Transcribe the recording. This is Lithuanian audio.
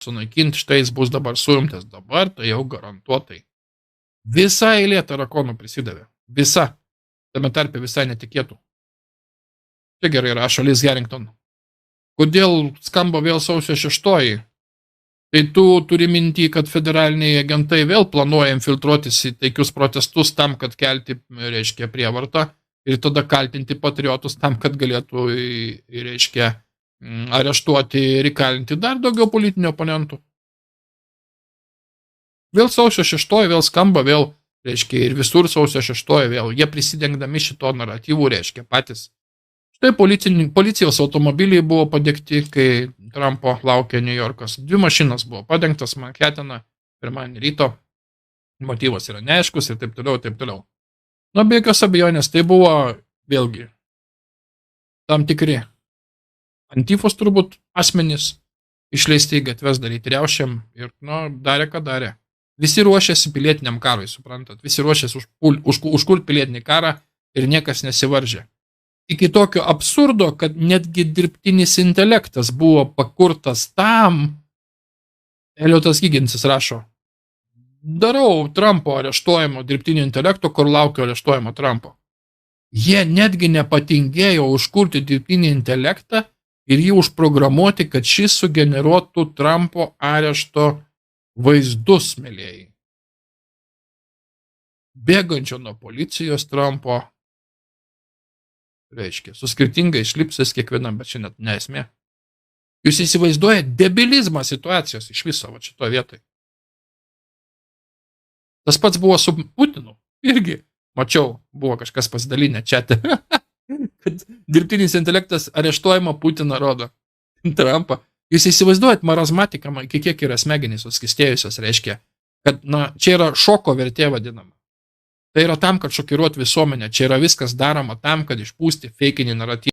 sunaikinti, štai jis bus dabar suimtas. Dabar tai jau garantuotai. Visa eilė tarakonų prisidavė. Visa. Tame tarpe visai netikėtų. Čia gerai rašo Liz Harrington. Kodėl skamba vėl sausio 6? Tai tu turi minti, kad federaliniai agentai vėl planuoja infiltruotis į taikius protestus tam, kad kelti, reiškia, prievartą ir tada kaltinti patriotus tam, kad galėtų, reiškia, areštuoti ir įkalinti dar daugiau politinių oponentų. Vėl sausio 6, vėl skamba, vėl, reiškia, ir visur sausio 6, vėl jie prisidengdami šito naratyvų, reiškia, patys. Štai policijos automobiliai buvo padegti, kai Trumpo laukė New Yorkas. 2 mašinas buvo padengtas Manhattaną pirmadienį ryto. Motyvas yra neaiškus ir taip toliau, taip toliau. Na, be jokios abejonės, tai buvo vėlgi tam tikri antifos turbūt asmenys išleisti į gatves daryti riaušėm ir, darė, ką darė. Visi ruošėsi pilietiniam karui, suprantat. Visi ruošėsi užkurt pilietinį karą ir niekas nesivaržė. Iki tokio absurdo, kad netgi dirbtinis intelektas buvo pakurtas tam, Eliotas Higginsas rašo, darau Trumpo areštuojimo dirbtinio intelekto, kur laukiu areštuojimo Trumpo. Jie netgi nepatingėjo užkurti dirbtinį intelektą ir jį užprogramuoti, kad šis sugeneruotų Trumpo arešto vaizdus, mėlėjai. Bėgančio nuo policijos Trumpo, reiškia, su skirtingais šlipsais kiekvienam, bet čia net neesmė. Jūs įsivaizduojate debilizmą situacijos iš viso šitoje vietoje. Tas pats buvo su Putinu. Irgi, mačiau, buvo kažkas pasidalinę čiate, kad dirbtinis intelektas areštuojama Putiną rodo. Trumpą. Jūs įsivaizduojate marazmatiką, kiek yra smegenys suskistėjusios, reiškia, kad, čia yra šoko vertė vadinama. Tai yra tam, kad šokiruot visuomenę. Čia yra viskas daroma tam, kad išpūsti feikinį naratyvą.